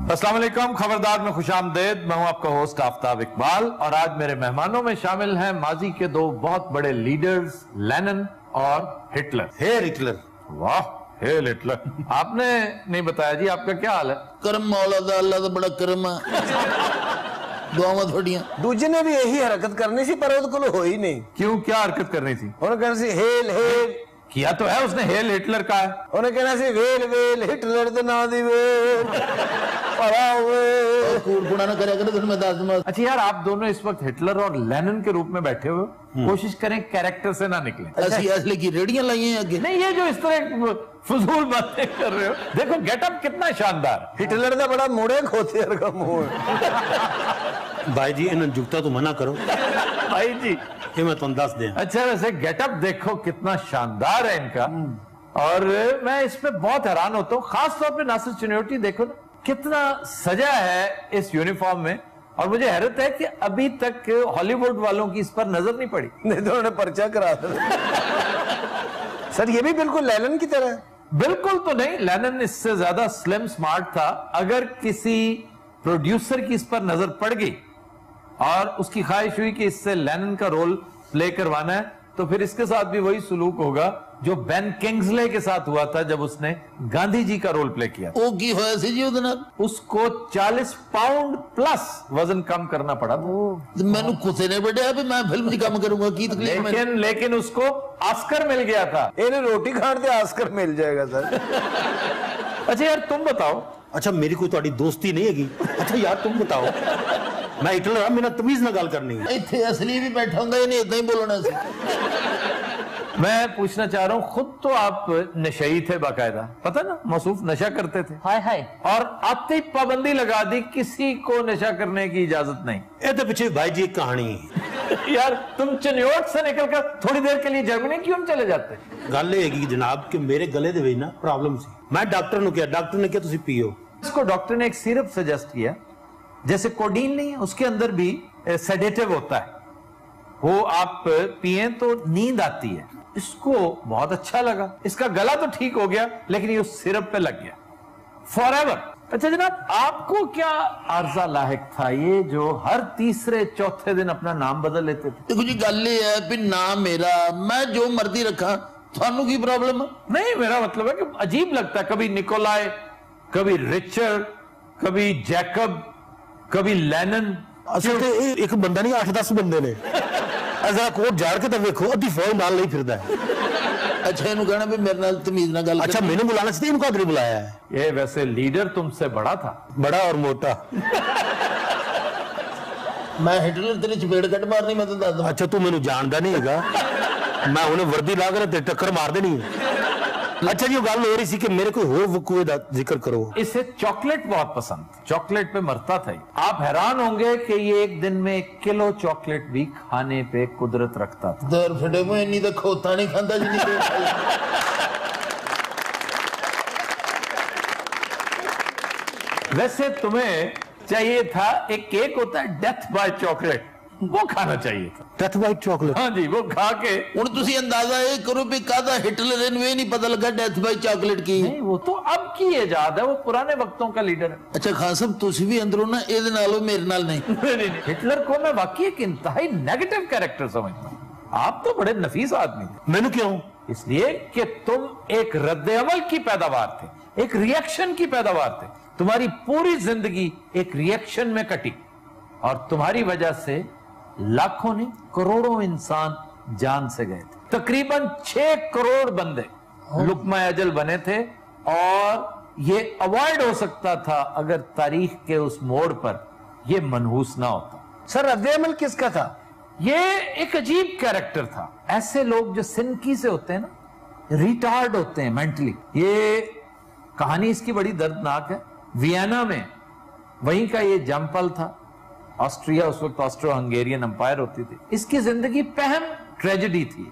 अस्सलाम वालेकुम, खबरदार में खुशामदेद। मैं हूं आपका होस्ट आफ्ताब इकबाल और आज मेरे मेहमानों में शामिल हैं माजी के दो बहुत बड़े लीडर्स, लेनिन और हिटलर। हेर हिटलर। वाह, हेल हिटलर। आपने नहीं बताया जी, आपका क्या हाल है? करम मौला दा, अल्लाह दा बड़ा करम है। दुआवां थोड़ियां। दूजे ने भी यही हरकत करनी सी पर ਉਹਦੇ ਕੋਲ ਹੋਈ नहीं। क्यों, क्या हरकत करनी थी? ਉਹਨੇ कहना सी हेल हेल, किया तो है उसने, हेल हिटलर का है। ਉਹਨੇ कहना सी वेल वेल, हिटलर ਦੇ ਨਾਂ ਦੀ वेल ਭਰਾ ਵੇ। कूड़पुड़ा ना करया करे तो मैं दस दूंगा। अच्छा यार, आप दोनों इस वक्त हिटलर और लेनिन के रूप में बैठे हुए हो, कोशिश करें कैरेक्टर से ना निकले। असली असली की रेडियां लाई हैं आगे। नहीं, ये जो इस तरह फजूल बातें कर रहे हो, देखो गेटअप कितना शानदार। हिटलर ਦਾ ਬੜਾ ਮੋੜੇ ਖੋਤੇ ਵਰਗਾ ਮੂੰਹ। भाई जी इन जुगता तो मना करो भाई जी, ये मैं तुम दस दे। अच्छा वैसे गेटअप देखो कितना शानदार है इनका, और मैं इसमें बहुत हैरान होता हूँ। खास तौर पे नासिर चिन्योटी देखो ना, कितना सजा है इस यूनिफॉर्म में, और मुझे हैरत है कि अभी तक हॉलीवुड वालों की इस पर नजर नहीं पड़ी। नहीं तो उन्होंने पर्चा करा दिया। सर ये भी बिल्कुल लेनिन की तरह है। बिल्कुल तो नहीं, लेनिन इससे ज्यादा स्लिम स्मार्ट था। अगर किसी प्रोड्यूसर की इस पर नजर पड़ गई और उसकी ख्वाहिश हुई कि इससे लेनिन का रोल प्ले करवाना है, तो फिर इसके साथ भी वही सुलूक होगा जो बेन किंग्सले के साथ हुआ था जब उसने गांधी जी का रोल प्ले किया। ओ की होया सी जी ਉਹਦੇ ਨਾਲ? उसको 40 पाउंड प्लस वजन कम करना पड़ा था। मैनू कुत्ते ने बढ़िया भी मैं फिल्म दी काम करूंगा की तकलीफ में। लेकिन उसको ऑस्कर मिल गया था। इन्हें रोटी खाने से ऑस्कर मिल जाएगा सर। अच्छा यार तुम बताओ। अच्छा मेरी कोई तुम्हारी दोस्ती नहीं हैगी। अच्छा यार तुम बताओ, मैं हिटलर हां, मेरा तमीज ना गल करनी है। इत्थे असली भी बैठा होगा, इन्हें इतना ही बोलना सी। मैं पूछना चाह रहा हूँ, खुद तो आप नशई थे बाकायदा, पता ना, मौसूफ नशा करते थे। हाय हाय। और आते ही पाबंदी लगा दी, किसी को नशा करने की इजाजत नहीं। ये तो पीछे भाई जी एक कहानी है। यार तुम चिन्योट से निकलकर थोड़ी देर के लिए जर्मनी क्यों चले जाते? गल ये है जनाब कि मेरे गले दे विच ना प्रॉब्लम सी। मैं डॉक्टर नु किया, डॉक्टर ने कहा तुसी पियो। इसको डॉक्टर ने एक सिरप सजेस्ट किया, जैसे कोडीन नहीं है, उसके अंदर भी सेडेटिव होता है, वो आप पिए तो नींद आती है। इसको बहुत अच्छा लगा, इसका गला तो ठीक हो गया, लेकिन ये उस सिरप पे लग गया फॉरएवर। अच्छा जनाब, आपको क्या आर्जा लाहिक था ये जो हर तीसरे चौथे दिन अपना नाम बदल लेते थे? देखो जी गल ये है भी नाम मेरा, मैं जो मर्जी रखा, थानू की प्रॉब्लम है? नहीं, मेरा मतलब है कि अजीब लगता है, कभी निकोलाई, कभी रिचर्ड, कभी जैकब, कभी लेनिन। असल ते एक बंदा नहीं 8-10 बंदे ने। ऐसा कोट झाड़ के तो देखो अद्धी फौज नाल नहीं फिरदा है। अच्छा इन्हों कहना भी मेरे नाल तमीज ना गल। अच्छा मैंने बुलाना चाहिए, इनको आखिरी बुलाया है। ये वैसे लीडर तुमसे बड़ा था, बड़ा और मोटा। मैं हिटलर तेरे चपेड़ कट मारनी मैं तो दस। अच्छा तू मैनू जानदा नहीं हैगा, मैं उन्हें वर्दी ला कर तेरे टक्कर मार देनी है। अच्छा जी गल हो रही थी कि मेरे कोई होर वकूए दा जिक्र करो। इसे चॉकलेट बहुत पसंद, चॉकलेट पे मरता था। आप हैरान होंगे कि ये एक दिन में 1 किलो चॉकलेट भी खाने पे कुदरत रखता था। दर फटे में इन्नी तो खोता नहीं खांदा जिन्नी तो। वैसे तुम्हें चाहिए था, एक केक होता है डेथ बाय चॉकलेट, वो खाना चाहिए था। Death by chocolate? हाँ जी, वो खा के हुण तुसी अंदाजा ये करो भी कादा हिटलर इन्हू ये नहीं पता लगा डेथ बाय चॉकलेट की। नहीं, वो तो अब की इजाद है, वो पुराने वक्तों का लीडर है। अच्छा खान साहब तुसी भी अंदरों ना इहदे नाल मेरे नाल नहीं। नहीं, हिटलर को मैं वाकई एक इंतहाई नेगेटिव कैरेक्टर समझता हूँ। आप तो बड़े नफीस आदमी थे। मैंने क्यों? इसलिए कि तुम एक रद्द अमल की पैदावार थे, एक रिएक्शन की पैदावार थे। तुम्हारी पूरी जिंदगी एक रिएक्शन में कटी, और तुम्हारी वजह से लाखों नहीं करोड़ों इंसान जान से गए थे। तकरीबन 6 करोड़ बंदे लुकमा अजल बने थे, और ये अवॉइड हो सकता था अगर तारीख के उस मोड़ पर ये मनहूस ना होता। सर रद्द-ए-अमल किसका था? ये एक अजीब कैरेक्टर था। ऐसे लोग जो सिनकी से होते हैं ना, रिटार्ड होते हैं मेंटली। ये कहानी इसकी बड़ी दर्दनाक है। वियना में वहीं का ये जमपल था। ऑस्ट्रिया उस वक्त ऑस्ट्रो हंगेरियन अंपायर होती थी। इसकी जिंदगी पहम ट्रेजेडी थी।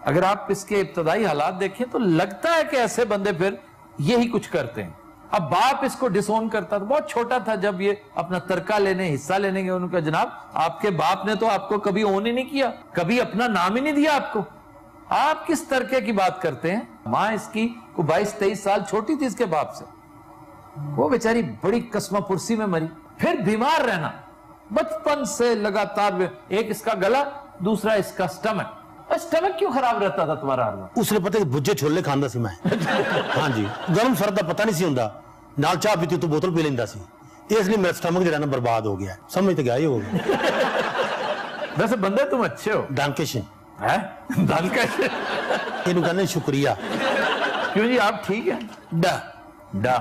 अगर आप इसके इब्तदाई हालात देखें तो लगता है कि ऐसे बंदे फिर यही कुछ करते हैं। अब बाप इसको डिसोन करता था, बहुत छोटा था जब ये अपना तरका लेने, हिस्सा लेने गए। उनका जनाब आपके बाप ने तो आपको कभी ओन ही नहीं किया, कभी अपना नाम ही नहीं दिया आपको, आप किस तरके की बात करते हैं? मां इसकी को 22-23 साल छोटी थी इसके बाप से। वो बेचारी बड़ी कसमा पुरसी में मरी। फिर बीमार रहना बचपन से लगातार, एक इसका गला, दूसरा इसका स्टमक। स्टमक क्यों खराब रहता था तुम्हारा हर वक्त? उसने पता भुज्जे छोले खांदा सी मैं। हाँ जी, गर्म सर्द का पता नहीं सी हुंदा, नाल चाह पीती तो बोतल पी लेंदा सी, इसलिए मेरा स्टमक जो है ना बर्बाद हो गया। समझ तो गया ही हो गया। वैसे बंदे तुम अच्छे हो। डांकेशन है डांकेशन इन्हों कहने शुक्रिया। क्यों जी, आप ठीक है? डा डा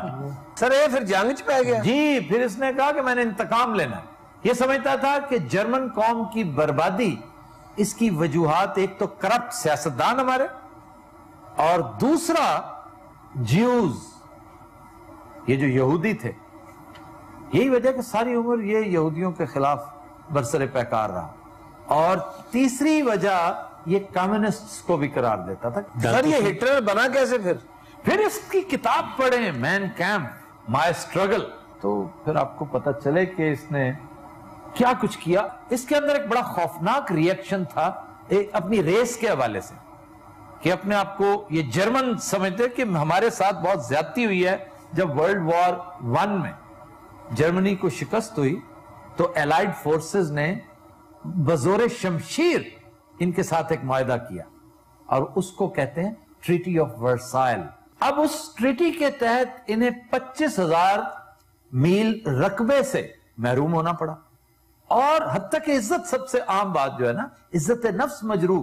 सर ये फिर जंग च पै गया जी। फिर इसने कहा कि मैंने इंतकाम लेना। ये समझता था कि जर्मन कौम की बर्बादी, इसकी वजूहात एक तो करप्ट सियासतदान हमारे, और दूसरा ज्यूज, ये जो यहूदी थे। यही वजह कि सारी उम्र ये यहूदियों के खिलाफ बरसरे पैकार रहा। और तीसरी वजह ये कम्युनिस्ट्स को भी करार देता था। सर ये हिटलर बना कैसे फिर इसकी किताब पढ़े, मैन कैम्प, माय स्ट्रगल, तो फिर आपको पता चले कि इसने क्या कुछ किया। इसके अंदर एक बड़ा खौफनाक रिएक्शन था अपनी रेस के हवाले से, कि अपने आप को ये जर्मन समझते कि हमारे साथ बहुत ज्यादती हुई है। जब वर्ल्ड वॉर 1 में जर्मनी को शिकस्त हुई तो एलाइड फोर्सेस ने बजोरे शमशीर इनके साथ एक मुआहदा किया, और उसको कहते हैं ट्रीटी ऑफ वर्साइल। अब उस ट्रीटी के तहत इन्हें 25,000 मील रकबे से महरूम होना पड़ा, और हद तक इज्जत, सबसे आम बात जो है ना, इज्जत नफ्स मजरूह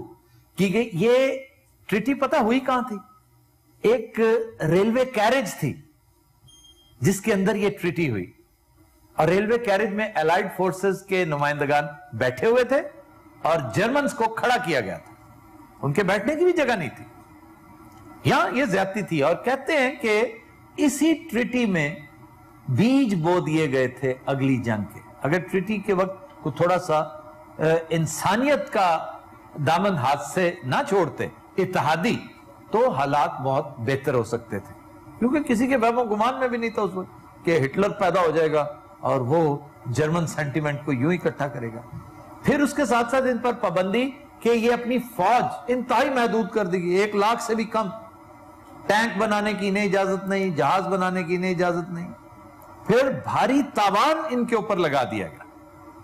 की गई। ये ट्रीटी पता हुई कहां थी? एक रेलवे कैरेज थी जिसके अंदर ये ट्रीटी हुई, और रेलवे कैरेज में एलाइड फोर्सेस के नुमाइंदगान बैठे हुए थे और जर्मन्स को खड़ा किया गया था। उनके बैठने की भी जगह नहीं थी। यहां ये ज्यादती थी, और कहते हैं कि इसी ट्रीटी में बीज बो दिए गए थे अगली जंग के। अगर ट्रीटी के वक्त को थोड़ा सा इंसानियत का दामन हाथ से ना छोड़ते इत्तेहादी, तो हालात बहुत बेहतर हो सकते थे। क्योंकि किसी के वहमो गुमान में भी नहीं था उस वक्त कि हिटलर पैदा हो जाएगा और वो जर्मन सेंटीमेंट को यूं इकट्ठा करेगा। फिर उसके साथ साथ इन पर पाबंदी कि ये अपनी फौज इंतहाई महदूद कर देगी, 1 लाख से भी कम। टैंक बनाने की नहीं इजाजत नहीं, जहाज बनाने की नहीं इजाजत नहीं। फिर भारी तावान इनके ऊपर लगा दिया गया,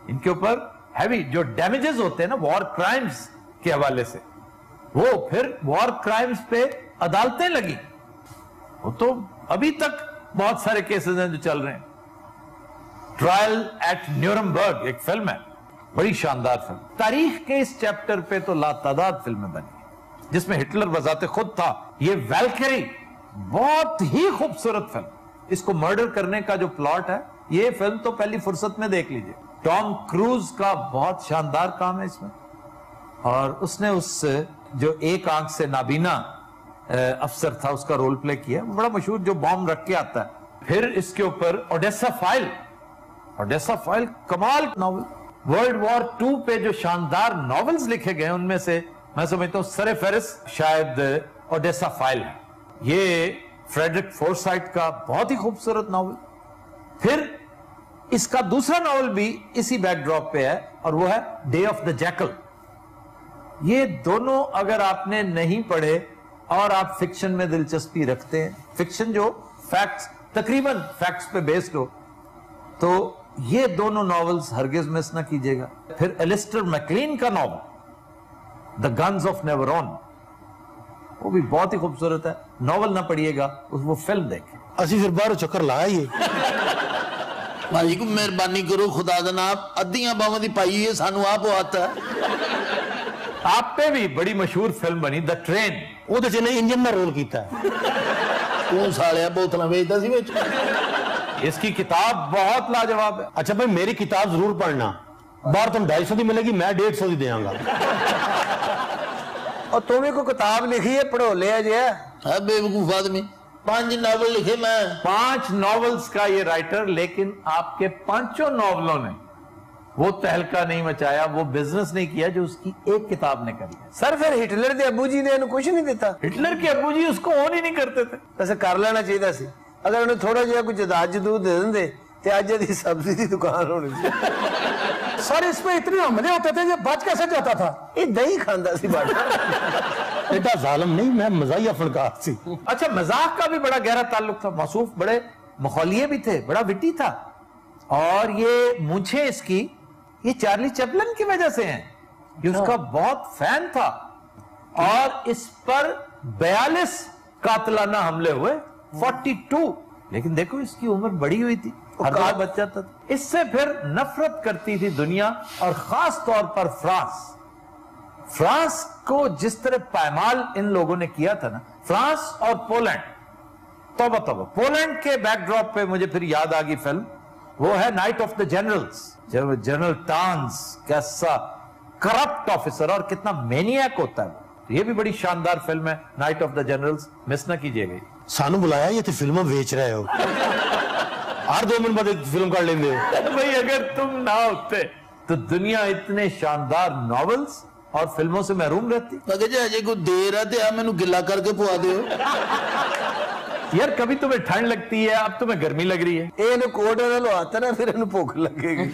इनके ऊपर हैवी जो डैमेजेस होते हैं ना वॉर क्राइम्स के हवाले से, वो फिर वॉर क्राइम्स पे अदालतें लगी। वो तो अभी तक बहुत सारे केसेस हैं जो चल रहे हैं। ट्रायल एट न्यूरमबर्ग एक फिल्म है, बड़ी शानदार फिल्म। तारीख के इस चैप्टर पे तो लातादाद फिल्में बनी जिसमें हिटलर वजाते खुद था। ये वैल्केरी बहुत ही खूबसूरत फिल्म, इसको मर्डर करने का जो प्लॉट है, ये फिल्म तो पहली फुर्सत में देख लीजिए। टॉम क्रूज का बहुत शानदार काम है इसमें, और उसने उस जो एक आंख से नाबीना अफसर था उसका रोल प्ले किया, बड़ा मशहूर, जो बॉम्ब रख के आता है। फिर इसके ऊपर ओडेसा फाइल कमाल नॉवल। वर्ल्ड वॉर 2 पे जो शानदार नॉवेल्स लिखे गए उनमें से मैं समझता हूं सरे फेरिस शायद ओडेसा फाइल है। ये फ्रेडरिक फोर्साइट का बहुत ही खूबसूरत नॉवल। फिर इसका दूसरा नॉवल भी इसी बैकड्रॉप पे है, और वो है डे ऑफ द जैकल। ये दोनों अगर आपने नहीं पढ़े और आप फिक्शन में दिलचस्पी रखते हैं, फिक्शन जो फैक्ट्स, तकरीबन फैक्ट्स पे बेस्ड हो, तो ये दोनों नॉवेल्स हरगिज मिस ना कीजिएगा। फिर एलिस्टर मैकलीन का नॉवल द गन्स ऑफ नेवरोन, वो भी बहुत ही खूबसूरत है। नॉवल ना पढ़िएगा, वो फिल्म देखें। असि फिर बाहर चक्कर लाया ही भाई को मेहरबानी करो, खुदा दा नाम अद्धियां बावां दी पाई है, सानू आप आता है। आप पे भी बड़ी मशहूर फिल्म बनी द ट्रेन, ਉਹਦੇ ਚ ਨੇ ਇੰਜਨ ਦਾ ਰੋਲ ਕੀਤਾ ਹੈ। तू सालिया बोतलां बेचदा सी विच। इसकी किताब बहुत लाजवाब है। अच्छा भाई मेरी किताब जरूर पढ़ना, बाहर तुम 250 की मिलेगी, मैं 150 की देंगा। और तुमने कोई किताब लिखी है, पढ़ो लिया जे है बेवकूफ आदमी। 5 नॉवल लिखे मैं, 5 नॉवेल्स का ये राइटर, लेकिन आपके 5 नॉवलों ने वो तहलका नहीं मचाया, वो बिजनेस नहीं किया जो उसकी एक किताब ने करी है। सर फिर हिटलर के अबू जी ने इन्हें कुछ नहीं दिता? हिटलर के अबू जी उसको ऑन ही नहीं करते थे। वैसे कर लेना चाहिए सी, अगर उन्हें थोड़ा जिहा कुछ जदाद जदूद दे देंगे तो आज यदि सब्जी की दुकान होनी थी। सर इस पे इतने हमले होते थे, ये बच कैसे जाता था? ये दही खांदा सी बाटा। एडा जालिम नहीं, मैं मजाहिया फनकार सी। अच्छा, मजाक का भी बड़ा गहरा ताल्लुक था। मौसूफ बड़े मखौलिये भी थे, बड़ा विटी था। और ये मूंछें इसकी, ये चार्ली चैपलिन की वजह से हैं। ये उसका बहुत फैन था और इस पर 42 कातलाना हमले हुए, 42। लेकिन देखो इसकी उम्र बड़ी हुई थी, हर बार बच जाता था। इससे फिर नफरत करती थी दुनिया, और खास तौर पर फ्रांस को जिस तरह पायमाल इन लोगों ने किया था ना, फ्रांस और पोलैंड, तौबा तौबा। पोलैंड के बैकड्रॉप पे मुझे फिर याद आ गई फिल्म, वो है नाइट ऑफ द जनरल्स। जब जनरल टांस कैसा करप्ट ऑफिसर और कितना मैनियक होता है, ये भी बड़ी शानदार फिल्म है night of the generals, miss ना कीजिएगा। सानू बुलाया, ये तो फिल्म बेच रहे हो। हर 2 मिनट बाद एक फिल्म कर लेंगे। भाई अगर तुम ना होते तो दुनिया इतने शानदार नॉवेल्स और फिल्मों से महरूम रहती। अगर जे अजे कोई देर है तो मैनू गिला करके पुआ दियो। यार कभी तुम्हें ठंड लगती है, अब तुम्हें गर्मी लग रही है। ਇਹਨੂੰ ਕੋਟ ਨਾਲ ਲਵਾਤਾ ਨਾ, ਫਿਰ ਇਹਨੂੰ ਭੁੱਖ ਲੱਗੇਗੀ।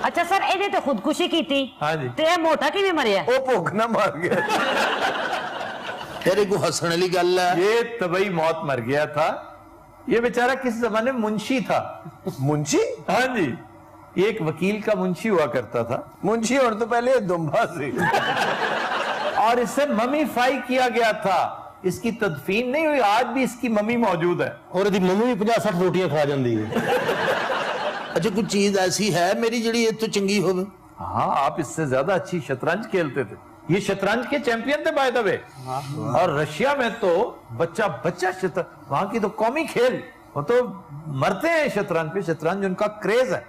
अच्छा सर, ਇਹਨੇ तो खुदकुशी की थी। हाँ जी। ते मोटा किवें मरिया? ਉਹ ਭੁੱਖ ਨਾ ਮਾਰ ਗਿਆ। तेरे को हंसने वाली गल है। ये तबई मौत मर गया था। ये बेचारा किस जमाने में मुंशी था। मुंशी? हाँ जी, ये एक वकील का मुंशी हुआ करता था। मुंशी होने तो पहले दुम्बा से। और इसे ममीफाई किया गया था, इसकी तदफीन नहीं हुई, आज भी इसकी मम्मी मौजूद है। और यदि मम्मी भी 50-60 रोटियां खा जाती है। अच्छा कोई चीज ऐसी है मेरी जड़ी तो चंगी हो? हाँ, आप इससे ज्यादा अच्छी शतरंज खेलते थे। ये शतरंज के चैंपियन थे बाय द वे। और रशिया में तो बच्चा शतरंज, वहां की तो कौमी खेल, वो तो मरते हैं शतरंज पे। शतरंज उनका क्रेज है।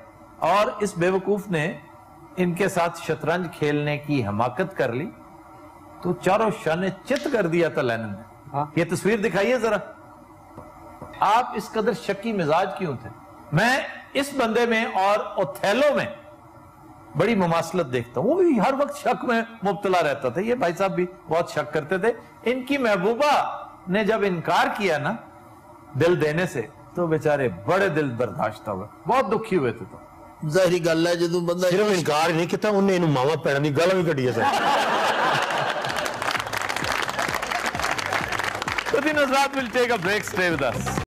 और इस बेवकूफ ने इनके साथ शतरंज खेलने की हमाकत कर ली, तो चारों शाने चित कर दिया था लेनिन ने। ये तस्वीर दिखाइए जरा। आप इस कदर शक्की मिजाज क्यों थे? मैं इस बंदे में और ओथेलो में बड़ी मुमासलत देखता हूं। वो भी हर वक्त शक में मुब्तला रहता था। ये भाई साहब भी बहुत शक करते थे। इनकी महबूबा ने जब इनकार किया ना दिल देने से, तो बेचारे बड़े दिल बर्दाश्त हुए, बहुत दुखी हुए थे। तो जाहिर गल है जो बंदा सिर्फ इनकार ही नहीं किया, उन्हें इन्हें मावा पैरों की गल भी कटी है। So the Nuzrat will take a break. Stay with us.